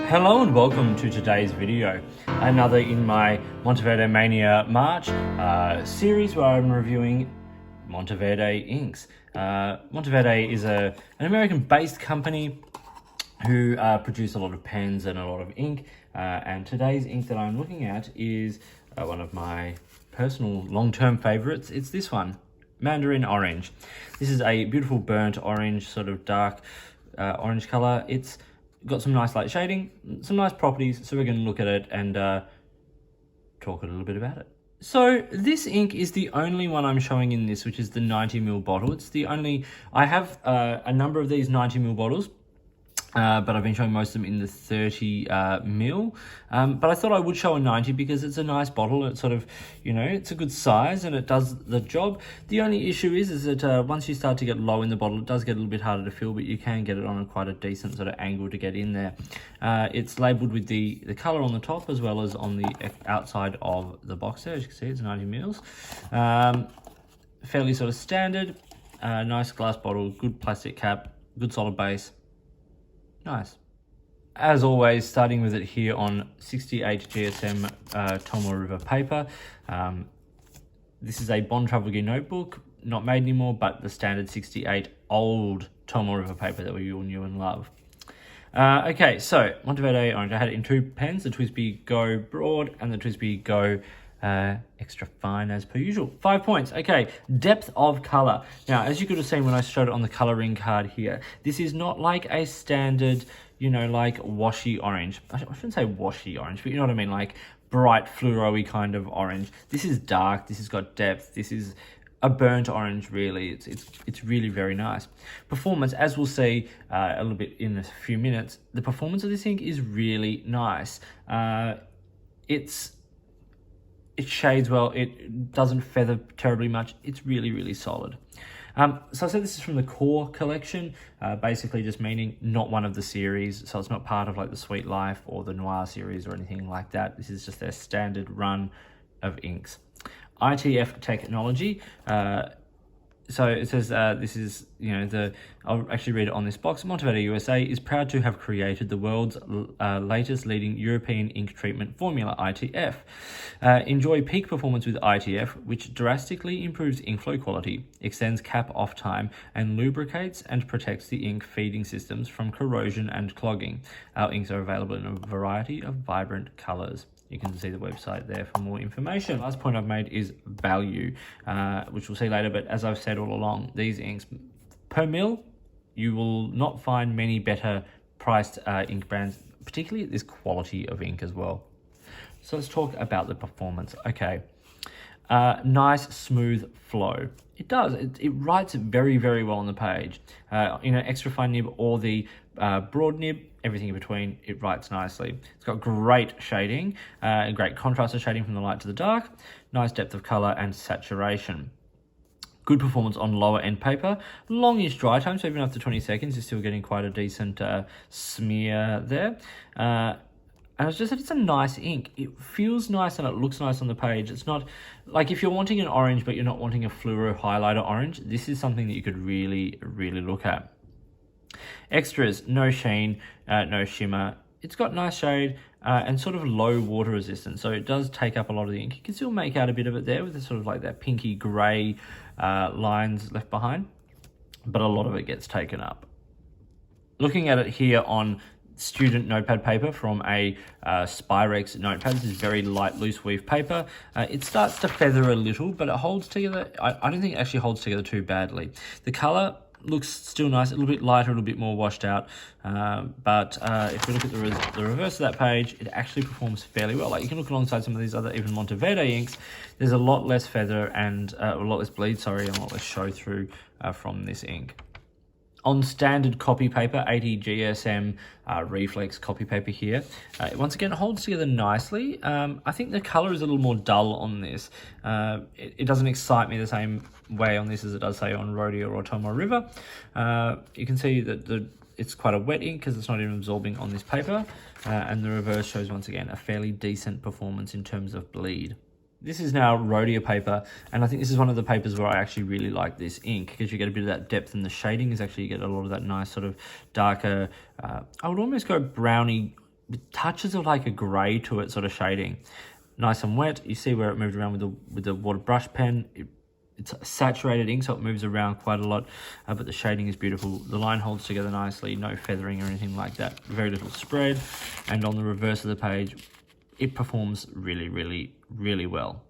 Hello and welcome to today's video, another in my Monteverde Mania March series where I'm reviewing Monteverde inks. Monteverde is an American-based company who produce a lot of pens and a lot of ink, and today's ink that I'm looking at is one of my personal long-term favorites. It's this one, Mandarin Orange. This is a beautiful burnt orange, sort of dark orange color. It's got some nice light shading, some nice properties, so we're going to look at it and talk a little bit about it. So this ink is the only one I'm showing in this, which is the 90ml bottle. It's the only, I have a number of these 90ml bottles, but I've been showing most of them in the 30ml. But I thought I would show a 90 because it's a nice bottle. It's sort of, you know, it's a good size and it does the job. The only issue is that once you start to get low in the bottle, it does get a little bit harder to fill, but you can get it on quite a decent sort of angle to get in there. It's labelled with the colour on the top as well as on the outside of the box there. As you can see, it's 90ml. Fairly sort of standard, nice glass bottle, good plastic cap, good solid base. Nice. As always, starting with it here on 68 GSM Tomo River paper. This is a Bond Travel Gear notebook, not made anymore, but the standard 68 old Tomo River paper that we all knew and love. Okay, so Monteverde Orange. I had it in two pens, the TWSBI Go Broad and the TWSBI Go extra fine as per usual. 5 points. Okay, depth of color. Now, as you could have seen when I showed it on the coloring card here, this is not like a standard, you know, like washy orange. I shouldn't say washy orange, but you know what I mean, like bright fluoro-y kind of orange. This is dark, this has got depth, this is a burnt orange, really. It's really very nice. Performance, as we'll see a little bit in a few minutes, the performance of this ink is really nice. It shades well, it doesn't feather terribly much, it's really, really solid. So I said this is from the Core collection, basically just meaning not one of the series, so it's not part of like the Sweet Life or the Noir series or anything like that. This is just their standard run of inks. ITF technology. So it says this is, you know, I'll actually read it on this box. Monteverde USA is proud to have created the world's latest leading European ink treatment formula, ITF. Enjoy peak performance with ITF, which drastically improves ink flow quality, extends cap off time, and lubricates and protects the ink feeding systems from corrosion and clogging. Our inks are available in a variety of vibrant colors. You can see the website there for more information. Last point I've made is value, which we'll see later, but as I've said all along, these inks, per mil, you will not find many better priced ink brands, particularly at this quality of ink as well. So let's talk about the performance. Okay, nice smooth flow. It does, it writes very, very well on the page. You know, extra fine nib or the broad nib, everything in between, it writes nicely. It's got great shading, great contrast of shading from the light to the dark, nice depth of color and saturation. Good performance on lower end paper, longish dry time, so even after 20 seconds, you're still getting quite a decent smear there. And it's just that it's a nice ink. It feels nice and it looks nice on the page. It's not like if you're wanting an orange, but you're not wanting a fluoro highlighter orange, this is something that you could really, really look at. Extras, no sheen, no shimmer. It's got nice shade and sort of low water resistance. So it does take up a lot of the ink. You can still make out a bit of it there with the sort of like that pinky gray lines left behind, but a lot of it gets taken up. Looking at it here on student notepad paper from a Spyrex notepad. This is very light, loose weave paper. It starts to feather a little, but it holds together. I don't think it actually holds together too badly. The color looks still nice, a little bit lighter, a little bit more washed out. But if we look at the reverse of that page, it actually performs fairly well. Like you can look alongside some of these other, even Monteverde inks, there's a lot less feather and a lot less bleed, sorry, and a lot less show through from this ink. On standard copy paper, 80 GSM reflex copy paper here. Once again, it holds together nicely. I think the color is a little more dull on this. It doesn't excite me the same way on this as it does, say, on Rodeo or Tomo River. You can see that it's quite a wet ink because it's not even absorbing on this paper. And the reverse shows, once again, a fairly decent performance in terms of bleed. This is now Rhodia paper, and I think this is one of the papers where I actually really like this ink because you get a bit of that depth in the shading. Is actually you get a lot of that nice sort of darker, I would almost go browny with touches of like a grey to it sort of shading. Nice and wet. You see where it moved around with the water brush pen. It's a saturated ink, so it moves around quite a lot, but the shading is beautiful. The line holds together nicely, no feathering or anything like that. Very little spread, and on the reverse of the page, it performs really, really, really well.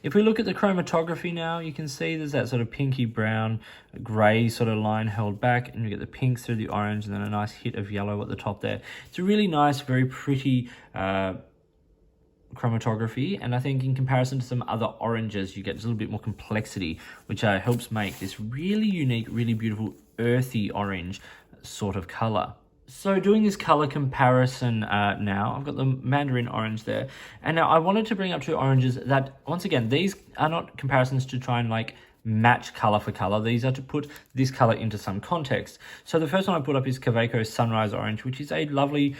If we look at the chromatography now, you can see there's that sort of pinky brown, grey sort of line held back, and you get the pinks through the orange, and then a nice hit of yellow at the top there. It's a really nice, very pretty chromatography, and I think in comparison to some other oranges, you get just a little bit more complexity, which helps make this really unique, really beautiful, earthy orange sort of color. So doing this color comparison now, I've got the Mandarin orange there. And now I wanted to bring up two oranges that, once again, these are not comparisons to try and like match color for color. These are to put this color into some context. So the first one I put up is Kaweco Sunrise Orange, which is a lovely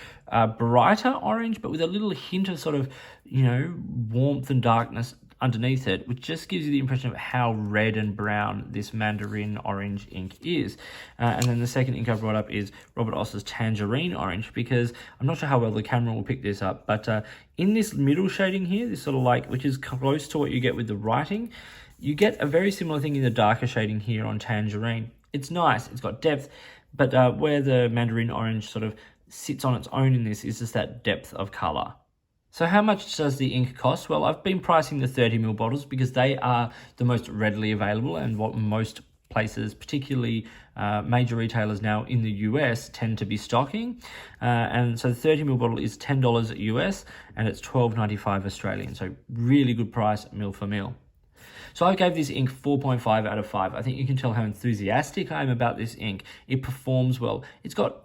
brighter orange, but with a little hint of sort of, you know, warmth and darkness underneath it, which just gives you the impression of how red and brown this Mandarin orange ink is. And then the second ink I brought up is Robert Oss's Tangerine Orange, because I'm not sure how well the camera will pick this up, but in this middle shading here, this sort of like, which is close to what you get with the writing, you get a very similar thing in the darker shading here on Tangerine. It's nice, it's got depth, but where the Mandarin Orange sort of sits on its own in this is just that depth of color. So how much does the ink cost? Well, I've been pricing the 30ml bottles because they are the most readily available and what most places, particularly major retailers now in the US, tend to be stocking. And so the 30ml bottle is $10 US and it's $12.95 Australian. So really good price, mil for mil. So I gave this ink 4.5 out of 5. I think you can tell how enthusiastic I am about this ink. It performs well. It's got,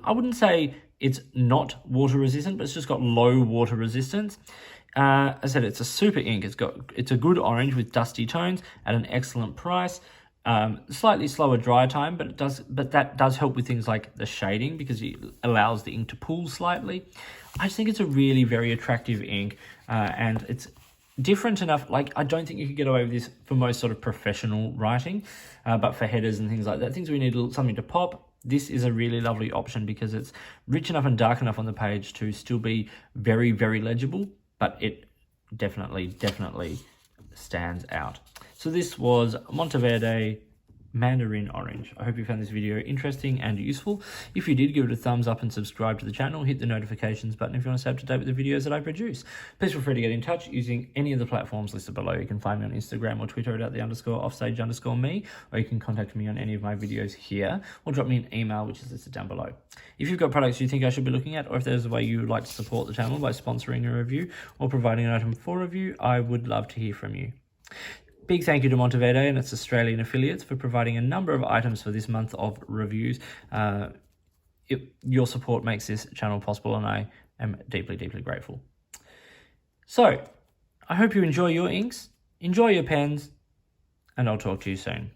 I wouldn't say it's not water resistant, but it's just got low water resistance. As I said, it's a super ink. It's a good orange with dusty tones at an excellent price. Slightly slower dry time, but that does help with things like the shading because it allows the ink to pool slightly. I just think it's a really very attractive ink, and it's different enough. Like, I don't think you could get away with this for most sort of professional writing, but for headers and things like that, things we need something to pop, this is a really lovely option because it's rich enough and dark enough on the page to still be very, very legible, but it definitely stands out. So this was Monteverde Mandarin Orange. I hope you found this video interesting and useful. If you did, give it a thumbs up and subscribe to the channel. Hit the notifications button if you want to stay up to date with the videos that I produce. Please feel free to get in touch using any of the platforms listed below. You can find me on Instagram or Twitter at @the_offstage_me, or you can contact me on any of my videos here, or drop me an email, which is listed down below. If you've got products you think I should be looking at, or if there's a way you would like to support the channel by sponsoring a review or providing an item for review, I would love to hear from you. Big thank you to Monteverde and its Australian affiliates for providing a number of items for this month of reviews. Your support makes this channel possible, and I am deeply, deeply grateful. So, I hope you enjoy your inks, enjoy your pens, and I'll talk to you soon.